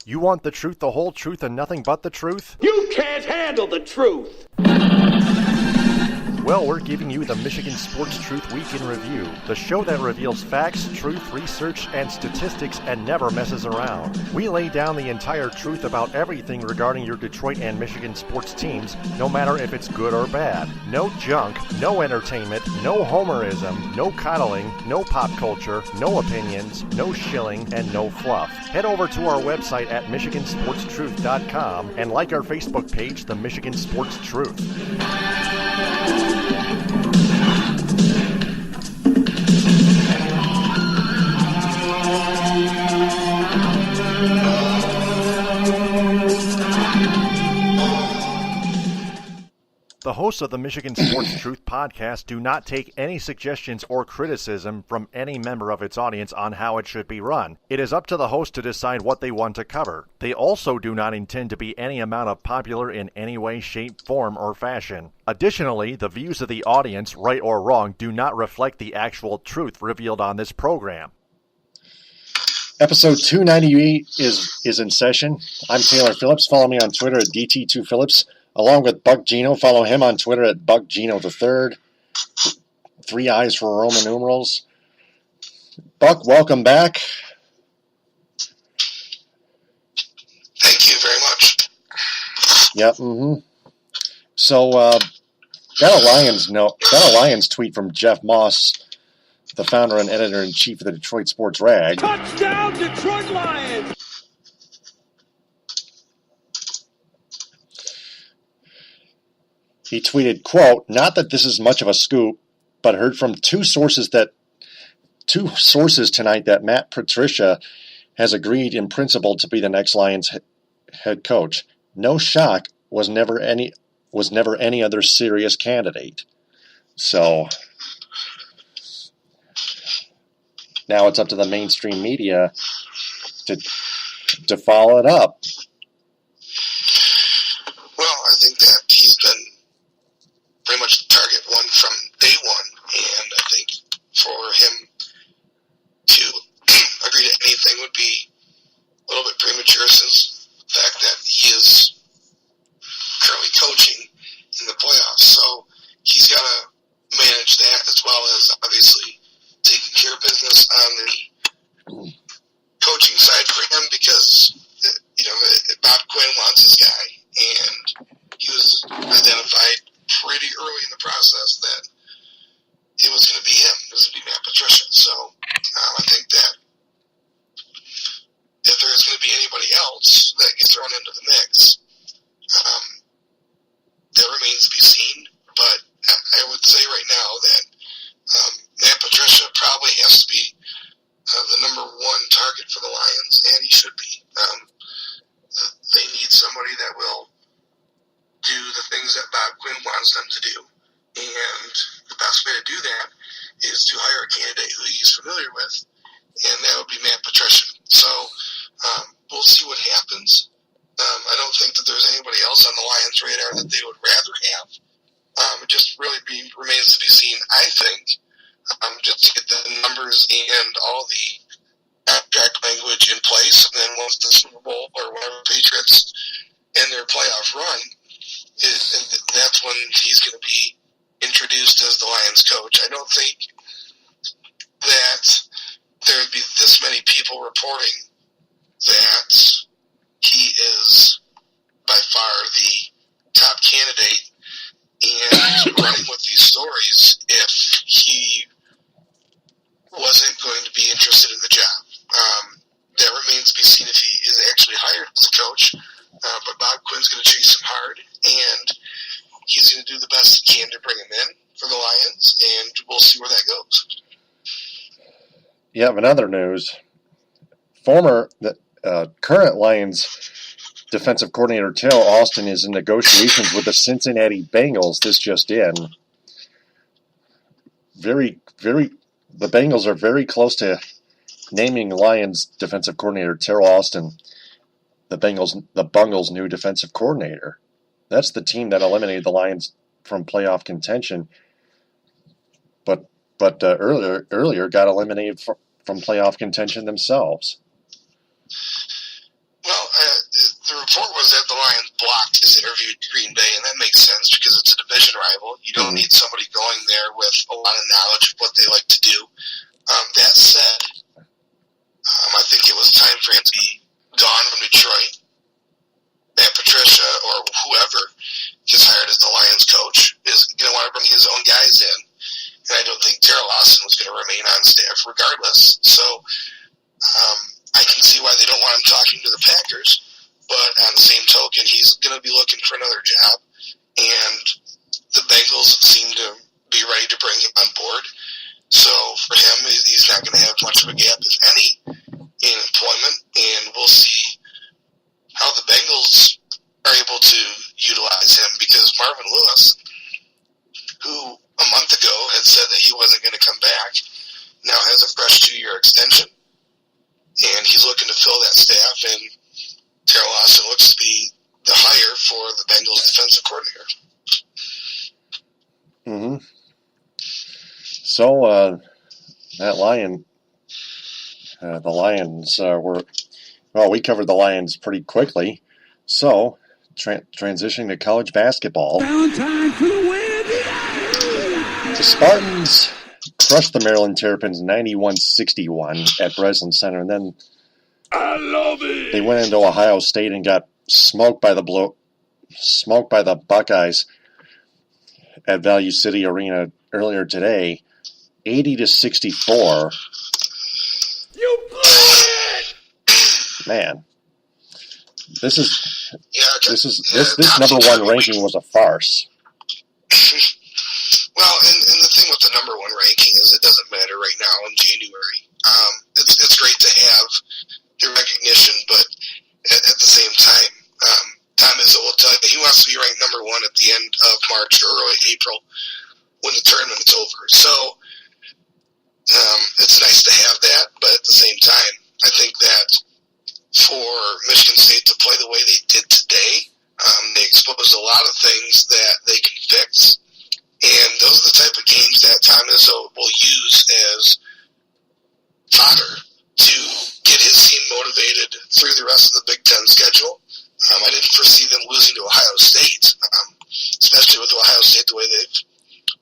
You want the truth, the whole truth, and nothing but the truth? You can't handle the truth! Well, we're giving you the Michigan Sports Truth Week in Review, the show that reveals facts, truth, research, and statistics and never messes around. We lay down the entire truth about everything regarding your Detroit and Michigan sports teams, no matter if it's good or bad. No junk, no entertainment, no homerism, no coddling, no pop culture, no opinions, no shilling, and no fluff. Head over to our website at MichiganSportsTruth.com and like our Facebook page, The Michigan Sports Truth. The hosts of the Michigan Sports Truth podcast do not take any suggestions or criticism from any member of its audience on how it should be run. It is up to the host to decide what they want to cover. They also do not intend to be any amount of popular in any way, shape, form, or fashion. Additionally, the views of the audience, right or wrong, do not reflect the actual truth revealed on this program. Episode 298 is in session. I'm Taylor Phillips. Follow me on Twitter at DT2Phillips. Along with Buck Geno, follow him on Twitter at BuckGeno3. 3 eyes for Roman numerals. Buck, welcome back. Thank you very much. Yep. So, got a Lions tweet from Jeff Moss, the founder and editor-in-chief of the Detroit Sports Rag. Touchdown, Detroit Lions! He tweeted, quote, "Not that this is much of a scoop, but heard from two sources tonight that Matt Patricia has agreed in principle to be the next Lions head coach. No shock, was never any other serious candidate." So now it's up to the mainstream media to follow it up. Well, I think that he's been pretty much target one from day one, and I think for him to agree to anything would be a little bit premature, since the fact that he is currently coaching in the playoffs. So he's got to manage that, as well as obviously taking care of business on the coaching side for him, because Bob Quinn wants his guy, and he was identified pretty early in the process that it was going to be him. It was going to be Matt Patricia. So I think that if there's going to be anybody else that gets thrown into the mix, that remains to be seen. But I would say right now that Matt Patricia probably has to be the number one target for the Lions, and he should be. They need somebody that will do the things that Bob Quinn wants them to do. And the best way to do that is to hire a candidate who he's familiar with, and that would be Matt Patricia. So we'll see what happens. I don't think that there's anybody else on the Lions' radar that they would rather have. It just really remains to be seen, I think, just to get the numbers and all the abstract language in place. And then once the Super Bowl or whatever Patriots end their playoff run, that's when he's going to be introduced as the Lions coach. I don't think that there would be this many people reporting that he is by far the top candidate and running with these stories if he wasn't going to be interested in the job. That remains to be seen if he is actually hired as a coach. But Bob Quinn's going to chase him hard, and he's going to do the best he can to bring him in for the Lions, and we'll see where that goes. Yeah, in other news, current Lions defensive coordinator Teryl Austin is in negotiations with the Cincinnati Bengals. This just in. The Bengals are very close to naming Lions defensive coordinator Teryl Austin the Bengals' new defensive coordinator. That's the team that eliminated the Lions from playoff contention, but earlier got eliminated from playoff contention themselves. Well, I report was that the Lions blocked his interview at Green Bay, and that makes sense because it's a division rival. You don't need somebody going there with a lot of knowledge of what they like to do. That said, I think it was time for him to be gone from Detroit. Matt Patricia or whoever gets hired as the Lions coach is going to want to bring his own guys in. And I don't think Terrell Austin was going to remain on staff regardless. So I can see why they don't want him talking to the Packers. But on the same token, he's going to be looking for another job. And the Bengals seem to be ready to bring him on board. So for him, he's not going to have much of a gap, if any, in employment. And we'll see how the Bengals are able to utilize him, because Marvin Lewis, who a month ago had said that he wasn't going to come back, now has a fresh 2-year extension. And he's looking to fill that staff, and Terrell Austin looks to be the hire for the Bengals defensive coordinator. Mm-hmm. So, the Lions we covered the Lions pretty quickly. So, transitioning to college basketball. Time for the win! The Spartans crushed the Maryland Terrapins 91-61 at Breslin Center, and then I love it! they went into Ohio State and got smoked by the Buckeyes at Value City Arena earlier today, 80-64. You blew it! Man, this top number team one ranking was a farce. Well, and the thing with the number one ranking is it doesn't matter right now in January. It's great to have the recognition, but at the same time, Tom Izzo will tell you he wants to be ranked number one at the end of March or early April when the tournament is over. So it's nice to have that, but at the same time, I think that for Michigan State to play the way they did today, they exposed a lot of things that they can fix. And those are the type of games that Tom Izzo will use as fodder to get his team motivated through the rest of the Big Ten schedule. I didn't foresee them losing to Ohio State, especially with Ohio State the way they've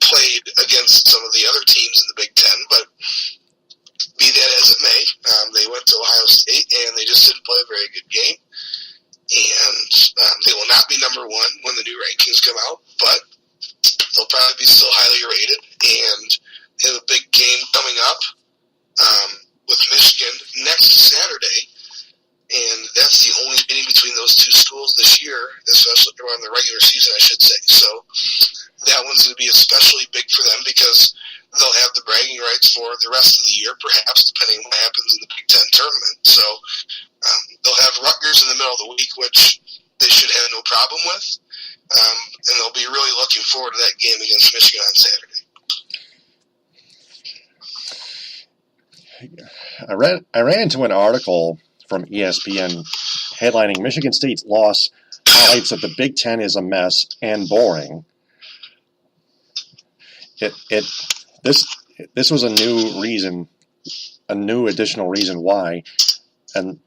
played against some of the other teams in the Big Ten. But be that as it may, they went to Ohio State and they just didn't play a very good game. And they will not be number one when the new rankings come out, but they'll probably be still highly rated. And they have a big game coming up with Michigan next Saturday. And that's the only meeting between those two schools this year, especially around the regular season, I should say. So that one's going to be especially big for them because they'll have the bragging rights for the rest of the year, perhaps, depending on what happens in the Big Ten tournament. So they'll have Rutgers in the middle of the week, which they should have no problem with. And they'll be really looking forward to that game against Michigan on Saturday. I ran into an article from ESPN headlining Michigan State's loss highlights that the Big Ten is a mess and boring. This was a new additional reason why, and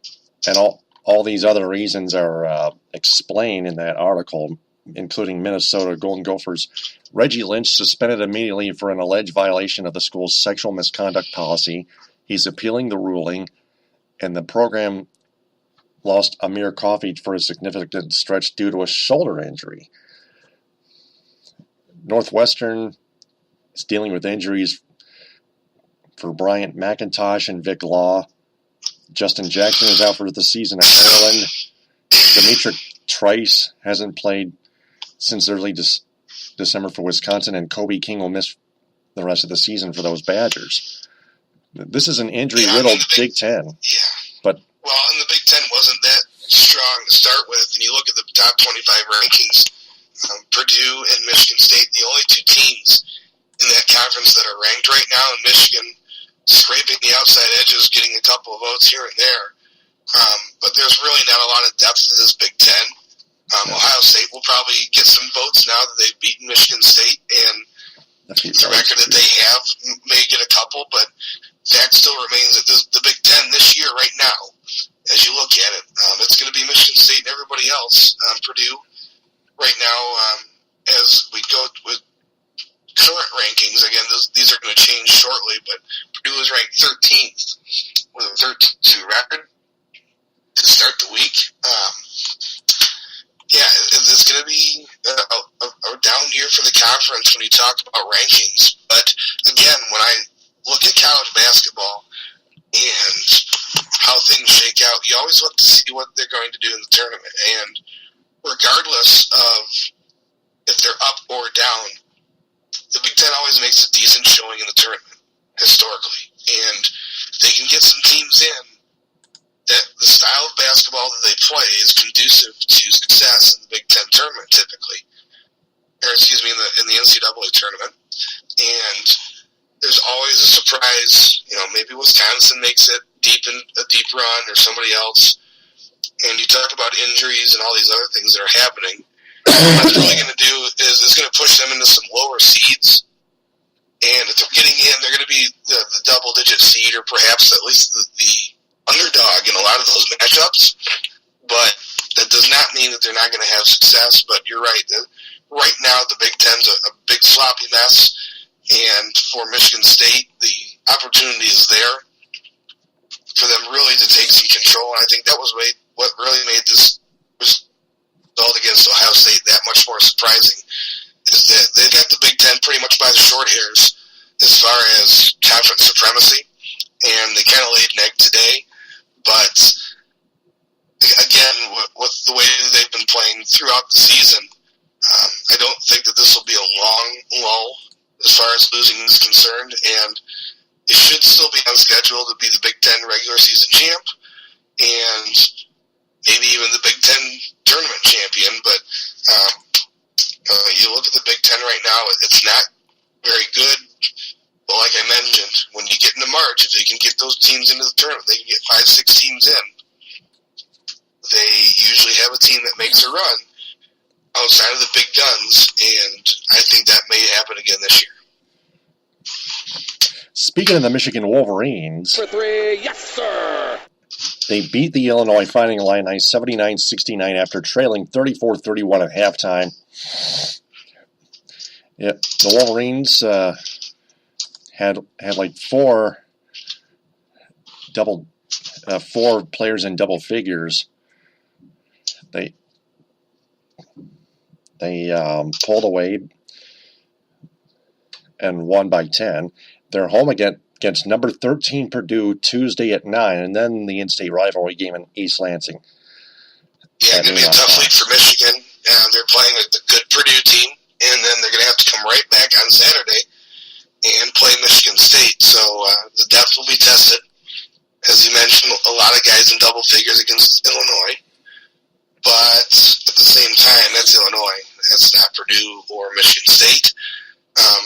all these other reasons are explained in that article, including Minnesota Golden Gophers Reggie Lynch suspended immediately for an alleged violation of the school's sexual misconduct policy. He's appealing the ruling, and the program lost Amir Coffey for a significant stretch due to a shoulder injury. Northwestern is dealing with injuries for Bryant McIntosh and Vic Law. Justin Jackson is out for the season at Maryland. Demetric Trice hasn't played since early December for Wisconsin, and Kobe King will miss the rest of the season for those Badgers. This is an injury-riddled Big Ten. Yeah. But and the Big Ten wasn't that strong to start with. And you look at the top 25 rankings, Purdue and Michigan State, the only two teams in that conference that are ranked right now, and Michigan scraping the outside edges, getting a couple of votes here and there. But there's really not a lot of depth to this Big Ten. Ohio State will probably get some votes now that they've beaten Michigan State, and the record that they have may get a couple, but fact still remains that the Big Ten this year, right now, as you look at it, it's going to be Michigan State and everybody else. Purdue right now. As we go with current rankings, again, these are going to change shortly, but Purdue is ranked 13th with a 13-2 record to start the week. It's going to be a down year for the conference when you talk about rankings. But again, when I look at college basketball and how things shake out, you always look to see what they're going to do in the tournament. And regardless of if they're up or down, the Big Ten always makes a decent showing in the tournament, historically. And they can get some teams in that the style of basketball that they play is conducive to success in the Big Ten tournament, typically. In the NCAA tournament. And there's always a surprise. Maybe Wisconsin makes it a deep run, or somebody else. And you talk about injuries and all these other things that are happening. What it's really going to do is going to push them into some lower seeds. And if they're getting in, they're going to be the double-digit seed, or perhaps at least the underdog in a lot of those matchups. But that does not mean that they're not going to have success. But you're right. Right now, the Big Ten's a big sloppy mess. And for Michigan State, the opportunity is there for them really to take some control. And I think that was what really made this result against Ohio State that much more surprising, is that they got the Big Ten pretty much by the short hairs as far as conference supremacy, and they kind of laid an egg today. But again, with the way they've been playing throughout the season, I don't think that this will be a long lull as far as losing is concerned, and it should still be on schedule to be the Big Ten regular season champ, and maybe even the Big Ten tournament champion. But you look at the Big Ten right now, it's not very good. But like I mentioned, when you get into March, if they can get those teams into the tournament, they can get 5-6 teams in. They usually have a team that makes a run outside of the big guns, and I think that may happen again this year. Speaking of the Michigan Wolverines, For three, yes, sir. they beat the Illinois Fighting Illini 79-69 after trailing 34-31 at halftime. Yeah, the Wolverines had like four players in double figures. They pulled away and won by 10. They're home against number 13 Purdue Tuesday at 9, and then the in-state rivalry game in East Lansing. Yeah, it's going to be a tough week for Michigan. They're playing a good Purdue team, and then they're going to have to come right back on Saturday and play Michigan State. So the depth will be tested. As you mentioned, a lot of guys in double figures against Illinois. But at the same time, that's Illinois. That's not Purdue or Michigan State.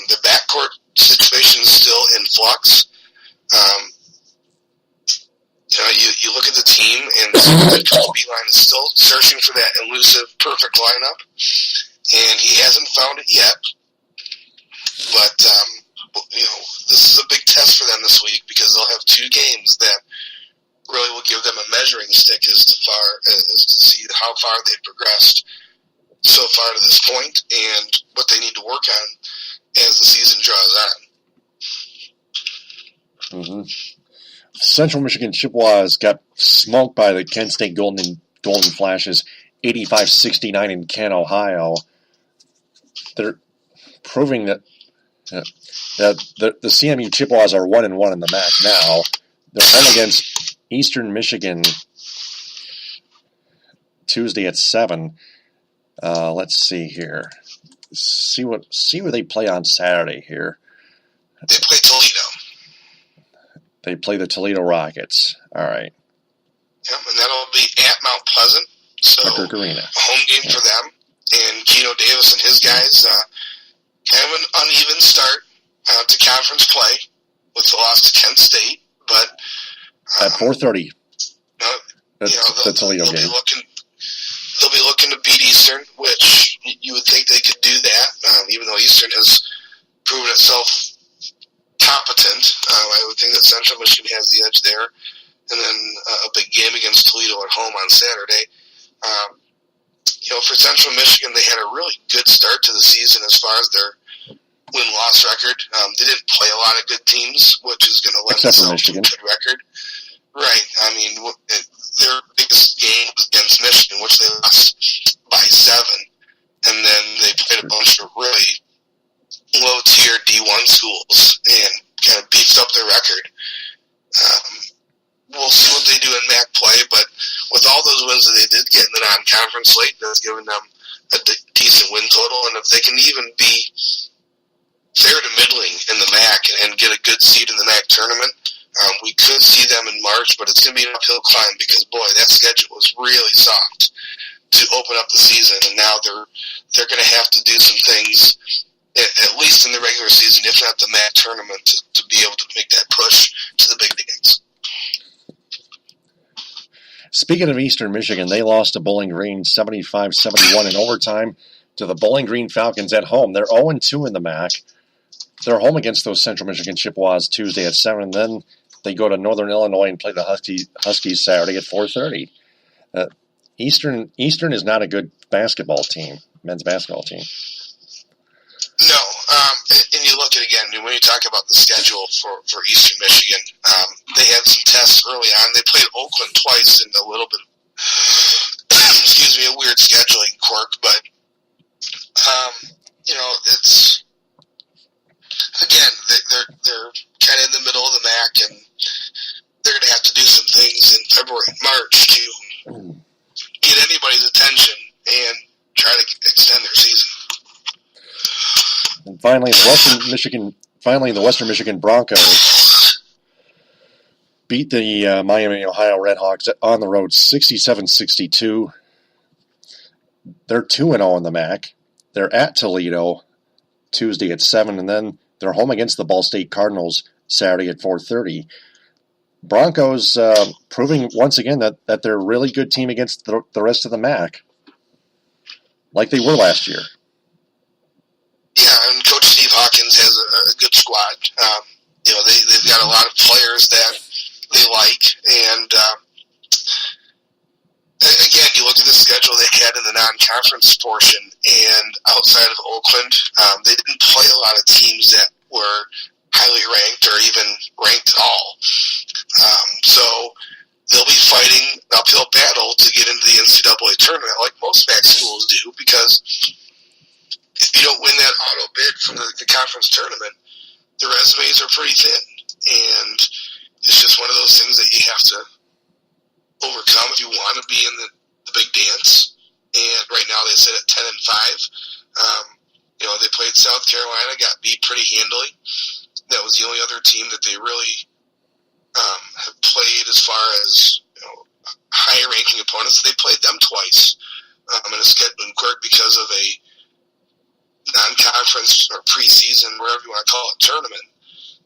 The backcourt situation is still in flux. You look at the team, and Coach Beeline is still searching for that elusive, perfect lineup, and he hasn't found it yet. But this is a big test for them this week, because they'll have two games that really will give them a measuring stick as to see how far they've progressed so far to this point, and what they need to work on as the season draws on. Mm-hmm. Central Michigan Chippewas got smoked by the Kent State Golden Flashes 85-69 in Kent, Ohio. They're proving that the CMU Chippewas are 1-1 in the MAC now. They're home against Eastern Michigan Tuesday at 7. Let's see here. See where they play on Saturday here. They play Toledo. They play the Toledo Rockets. All right. Yep, and that'll be at Mount Pleasant. So a home game for them. And Geno Davis and his guys have an uneven start to conference play with the loss to Kent State. But at 4:30. The Toledo game. They'll be looking to beat Eastern, which you would think they could do that, even though Eastern has proven itself competent. I would think that Central Michigan has the edge there. And then a big game against Toledo at home on Saturday. for Central Michigan, they had a really good start to the season as far as their win-loss record. They didn't play a lot of good teams, which is going to lend itself to a good record. Right. I mean, their biggest game was against Michigan, which they lost by 7. And then they played a bunch of really low-tier D1 schools and kind of beefed up their record. We'll see what they do in MAC play, but with all those wins that they did get in the non-conference slate, that's given them a decent win total. And if they can even be fair to middling in the MAC and get a good seed in the MAC tournament, we could see them in March, but it's going to be an uphill climb because, boy, that schedule was really soft to open up the season, and now they're going to have to do some things, at least in the regular season, if not the MAC tournament, to be able to make that push to the big dance. Speaking of Eastern Michigan, they lost to Bowling Green 75-71 in overtime to the Bowling Green Falcons at home. They're 0-2 in the MAC. They're home against those Central Michigan Chippewas Tuesday at 7, and then they go to Northern Illinois and play the Huskies Saturday at 4:30. Eastern is not a good basketball team, men's basketball team. No, and you look at it again, when you talk about the schedule for Eastern Michigan, they had some tests early on. They played Oakland twice in a little bit, a weird scheduling quirk, but, it's, again, they're kind of in the middle of the MAC, and they're going to have to do some things in February and March to get anybody's attention and try to extend their season. And finally, the Western Michigan Broncos beat the Miami, Ohio Redhawks on the road 67-62. They're 2-0 in the MAC. They're at Toledo Tuesday at 7, and then they're home against the Ball State Cardinals Saturday at 4:30. Broncos proving once again that they're a really good team against the rest of the MAC, like they were last year. Yeah, and Coach Steve Hawkins has a good squad. They've got a lot of players that they like, and again, you look at the schedule they had in the non-conference portion, and outside of Oakland, they didn't play a lot of teams that were highly ranked or even ranked at all. So they'll be fighting an uphill battle to get into the NCAA tournament, like most MAC schools do, because if you don't win that auto bid from the conference tournament, the resumes are pretty thin. And it's just one of those things that you have to overcome if you want to be in the big dance. And right now they sit at 10-5. They played South Carolina, got beat pretty handily. That was the only other team that they really have played as far as higher ranking opponents. They played them twice in a scheduling quirk because of a non-conference or preseason, whatever you want to call it, tournament.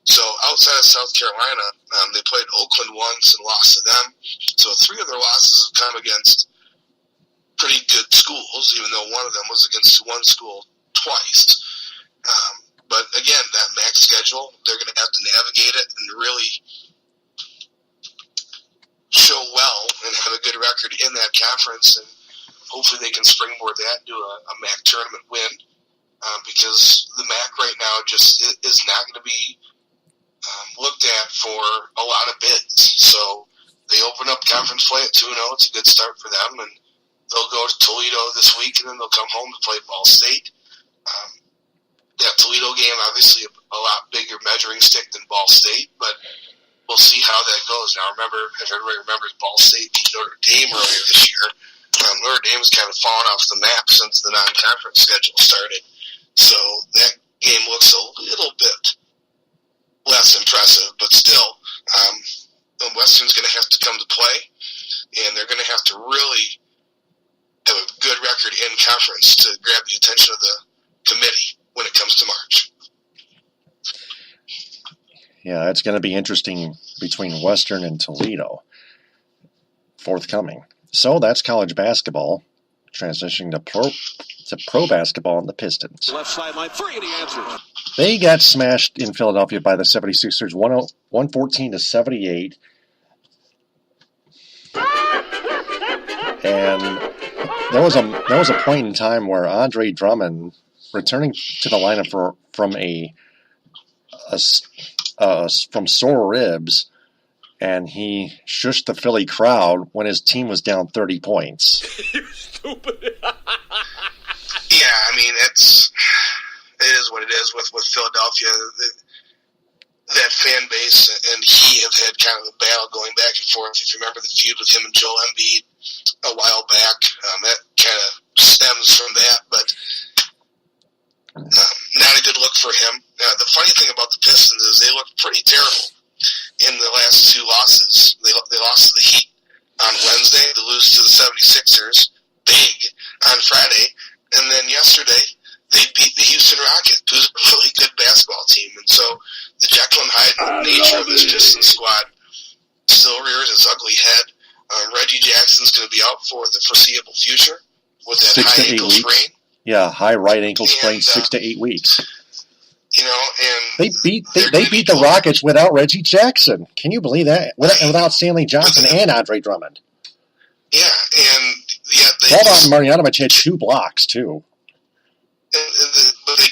So outside of South Carolina, they played Oakland once and lost to them. So 3 of their losses have come against pretty good schools, even though one of them was against one school twice. But again, that MAC schedule, they're going to have to navigate it and really show well and have a good record in that conference, and hopefully they can springboard that into a MAC tournament win. Because the MAC right now just is not going to be looked at for a lot of bids. So they open up conference play at 2-0. It's a good start for them, and they'll go to Toledo this week, and then they'll come home to play Ball State. That Toledo game, obviously, a lot bigger measuring stick than Ball State, but we'll see how that goes. Now, remember, if everybody remembers, Ball State beat Notre Dame earlier this year. Notre Dame has kind of fallen off the map since the non-conference schedule started. So that game looks a little bit less impressive, but still, Western's going to have to come to play, and they're going to have to really have a good record in conference to grab the attention of the committee when it comes to March. Yeah, it's going to be interesting between Western and Toledo forthcoming. So that's college basketball. Transitioning to pro basketball and the Pistons. Left sideline 3, and he answers. They got smashed in Philadelphia by the 76ers, 114-78. And there was a point in time where Andre Drummond, returning to the lineup from sore ribs, and he shushed the Philly crowd when his team was down 30 points. You're stupid. Yeah, I mean, it is what it is with Philadelphia. That fan base and he have had kind of a battle going back and forth. If you remember the feud with him and Joel Embiid a while back, that kind of stems from that, but not a good look for him. The funny thing about the Pistons is they looked pretty terrible in the last two losses. They lost to the Heat on Wednesday, they lose to the 76ers big on Friday, and then yesterday they beat the Houston Rockets, who's a really good basketball team. And so the Jekyll and Hyde nature of this Pistons squad still rears its ugly head. Reggie Jackson's going to be out for the foreseeable future with that 6 to high 8 ankle weeks. sprain. Yeah, high right ankle sprain, 6 to 8 weeks. You know, and They beat the Rockets without Reggie Jackson. Can you believe that? Without Stanley Johnson and Andre Drummond. Yeah, and yet they Boban Marjanovic had 2 blocks too. but they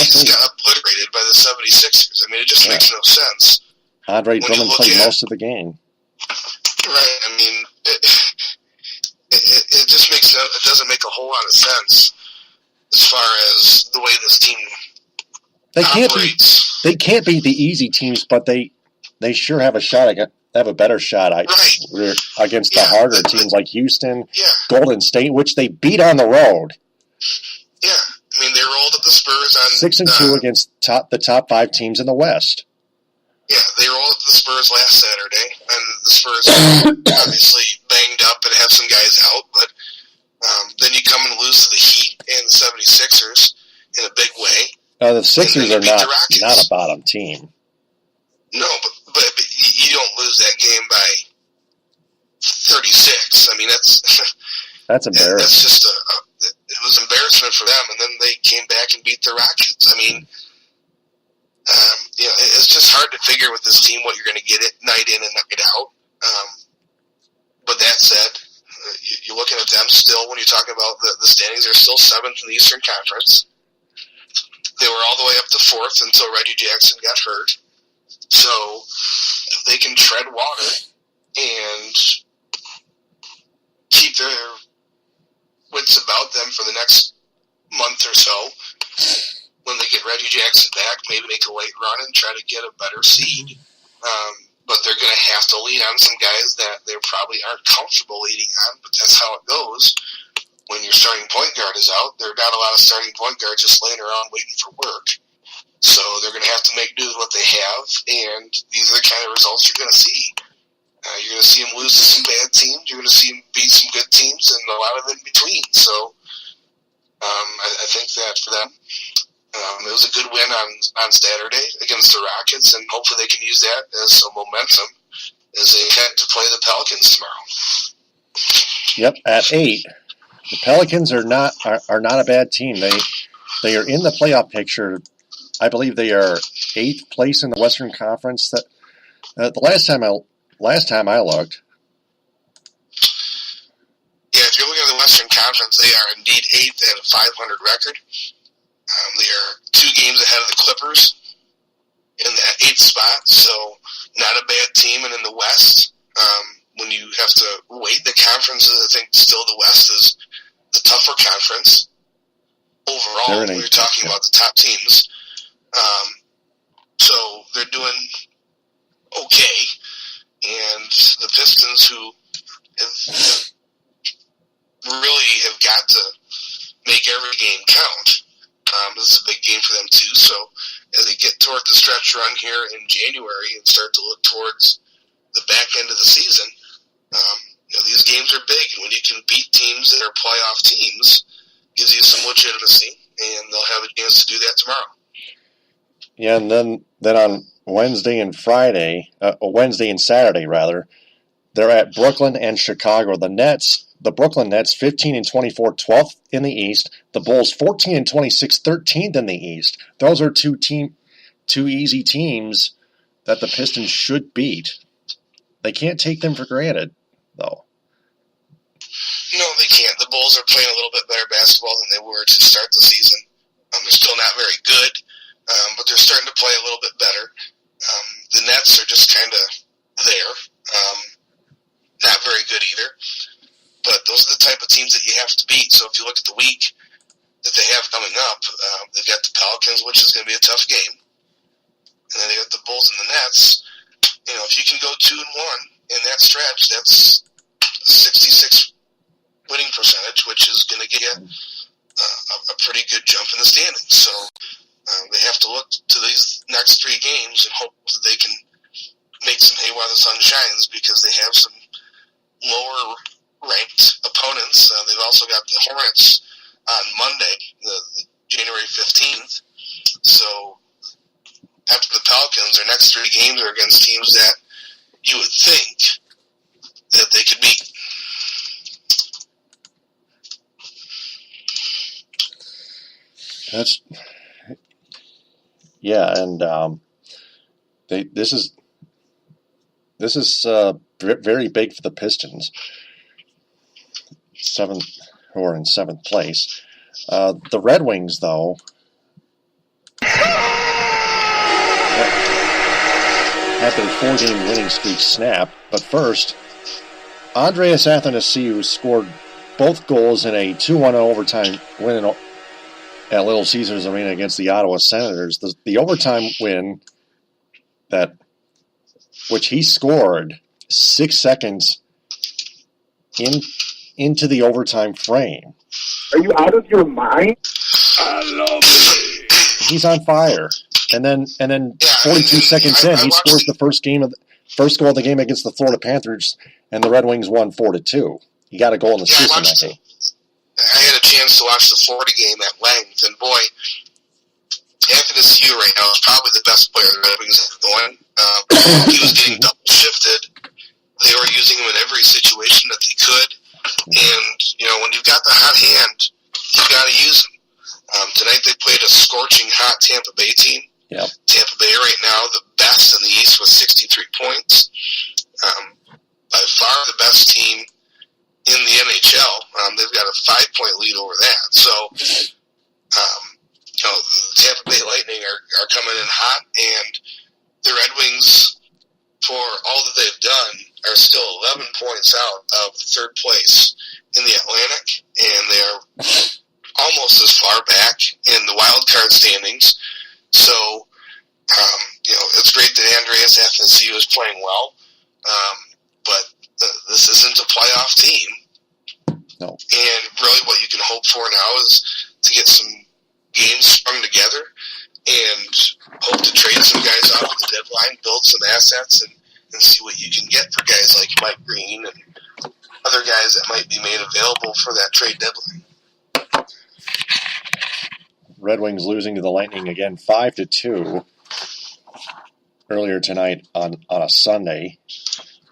just got obliterated by the 76ers. I mean, it just makes no sense. Andre When you Drummond look played at- most of the game. Right. I mean, it just makes it doesn't make a whole lot of sense as far as the way this team They operates. can't beat the easy teams, but they sure have a shot. They have a better shot against the harder teams like Houston, Yeah, Golden State, which they beat on the road. yeah. I mean, they rolled up the Spurs on 6-2 against the top 5 teams in the West. Yeah, they rolled up the Spurs last Saturday, and the Spurs obviously banged up and have some guys out, but then you come and lose to the Heat and the 76ers in a big way. The Sixers And then are you beat the Rockets. not a bottom team. No, but you don't lose that game by 36. I mean, that's embarrassing. that's just it was embarrassment for them, and then they came back and beat the Rockets. I mean, it's just hard to figure with this team what you're going to get it night in and night out. But that said, you're looking at them still when you're talking about the standings. They're still 7th in the Eastern Conference. They were all the way up to 4th until Reggie Jackson got hurt. So if they can tread water and keep their wits about them for the next month or so, when they get Reggie Jackson back, maybe make a late run and try to get a better seed. But they're going to have to lean on some guys that they probably aren't comfortable leaning on, but that's how it goes. When your starting point guard is out, there are not a lot of starting point guards just laying around waiting for work. So they're going to have to make do with what they have, and these are the kind of results you're going to see. You're going to see them lose to some bad teams. You're going to see them beat some good teams, and a lot of in between. So I think that for them, it was a good win on Saturday against the Rockets, and hopefully they can use that as some momentum as they head to play the Pelicans tomorrow. Yep, at 8. The Pelicans are not a bad team. They are in the playoff picture. I believe they are 8th place in the Western Conference. That the last time I looked. Yeah, if you're looking at the Western Conference, they are indeed 8th at a 500 record. They are 2 games ahead of the Clippers in that 8th spot, so not a bad team. And in the West, when you have to weight the conferences, I think still the West is the tougher conference overall when you're talking about the top teams. So they're doing okay, and the Pistons, who really have got to make every game count. This is a big game for them too. So as they get toward the stretch run here in January and start to look towards the back end of the season, these games are big. And when you can beat teams that are playoff teams, gives you some legitimacy, and they'll have a chance to do that tomorrow. Yeah, and then on Wednesday and Saturday rather, they're at Brooklyn and Chicago. The Brooklyn Nets 15-24, 12th in the East. The Bulls 14-26, 13th in the East. Those are two easy teams that the Pistons should beat. They can't take them for granted, though. No, they can't. The Bulls are playing a little bit better basketball than they were to start the season. They're still not very good, but they're starting to play a little bit better. The Nets are just kind of there. Not very good either. But those are the type of teams that you have to beat. So if you look at the week that they have coming up, they've got the Pelicans, which is going to be a tough game. And then they got the Bulls and the Nets. You know, if you can go 2-1 in that stretch, that's 66 winning percentage, which is going to get you a pretty good jump in the standings. So they have to look to these next 3 games and hope that they can make some hay while the sun shines, because they have some lower ranked opponents. They've also got the Hornets on Monday, the January 15th. So after the Pelicans, their next 3 games are against teams that you would think that they could beat. And this is very big for the Pistons. Who are in 7th place. The Red Wings, though, had their 4-game winning streak snap. But first, Andreas Athanasiou scored both goals in a 2-1 overtime win at Little Caesars Arena against the Ottawa Senators. The overtime win which he scored 6 seconds into the overtime frame. Are you out of your mind? I love it. He's on fire. And then 42 seconds in, he scores the first goal of the game against the Florida Panthers, and the Red Wings won 4-2. He got a goal in the system that game. I had a chance to watch the Florida game at length, and boy, Athanasiou right now is probably the best player the Red Wings have going. He was getting double shifted. They were using him in every situation that they could. And, you know, when you've got the hot hand, you've got to use him. Tonight they played a scorching hot Tampa Bay team. Yep. Tampa Bay right now, the best in the East with 63 points. By far the best team in the NHL. They've got a 5-point lead over that. So, you know, the Tampa Bay Lightning are coming in hot, and the Red Wings, for all that they've done, are still 11 points out of 3rd place in the Atlantic, and they are almost as far back in the wild card standings. So, you know, it's great that Andreas Athanasiou is playing well, but this isn't a playoff team. No. And really what you can hope for now is to get some games strung together and hope to trade some guys off at the deadline, build some assets, and see what you can get for guys like Mike Green and other guys that might be made available for that trade deadline. Red Wings losing to the Lightning again 5-2 earlier tonight on a Sunday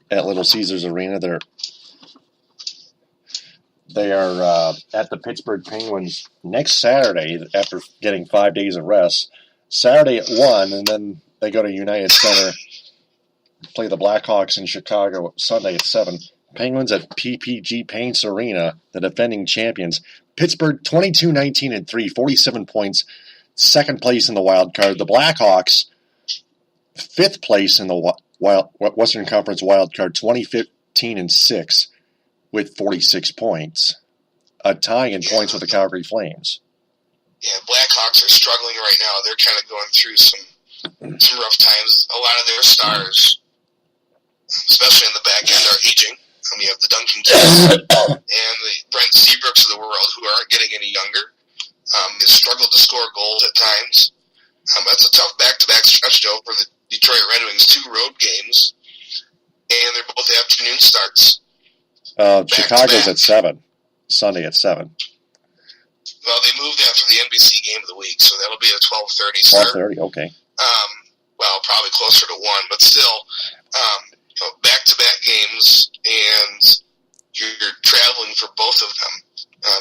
at Little Caesars Arena. They are at the Pittsburgh Penguins next Saturday after getting 5 days of rest. Saturday at 1, and then they go to United Center, play the Blackhawks in Chicago Sunday at 7. Penguins at PPG Paints Arena, the defending champions. Pittsburgh 22-19-3, 47 points, 2nd place in the wild card. The Blackhawks, 5th place in the Western Conference wild card, 20-15-6 with 46 points, a tying in points with the Calgary Flames. Yeah, Blackhawks are struggling right now. They're kind of going through some rough times. A lot of their stars, especially in the back end, are aging. You have the Duncan Keys and the Brent Seabrooks of the world, who aren't getting any younger. They struggle to score goals at times. That's a tough back-to-back stretch, though, for the Detroit Red Wings. 2 road games, and they're both afternoon starts. Chicago's at 7, Sunday at 7. Well, they moved that for the NBC game of the week, so that'll be a 12:30 start. 12:30, okay. Well, probably closer to 1, but still, you know, back-to-back games, and you're traveling for both of them.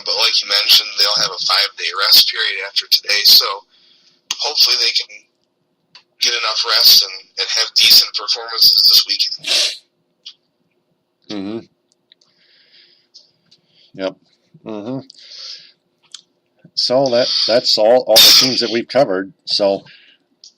But like you mentioned, they'll have a 5-day rest period after today, so hopefully they can get enough rest and have decent performances this weekend. Mm-hmm. Yep. So that's all the teams that we've covered. So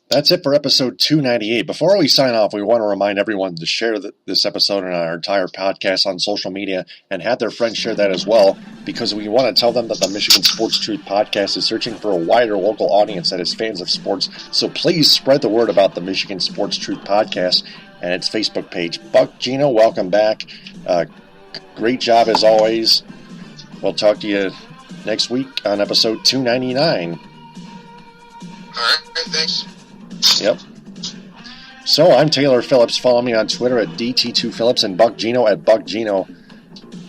that's it for episode 298. Before we sign off, we want to remind everyone to share this episode and our entire podcast on social media and have their friends share that as well, because we want to tell them that the Michigan Sports Truth podcast is searching for a wider local audience that is fans of sports. So please spread the word about the Michigan Sports Truth podcast and its Facebook page. Buck, Geno, welcome back. Great job as always. We'll talk to you next week on episode 299. All right, thanks. Yep. So I'm Taylor Phillips. Follow me on Twitter at DT2Phillips and Buck Geno at Buck Geno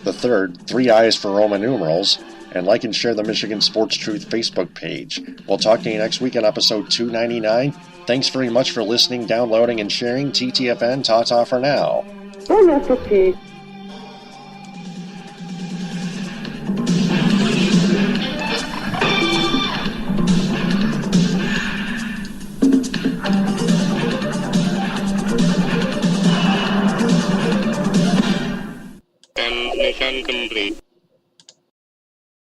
the third, 3 I's for Roman numerals, and like and share the Michigan Sports Truth Facebook page. We'll talk to you next week on episode 299. Thanks very much for listening, downloading, and sharing. TTFN, ta-ta for now. Bon appetit. And mission complete.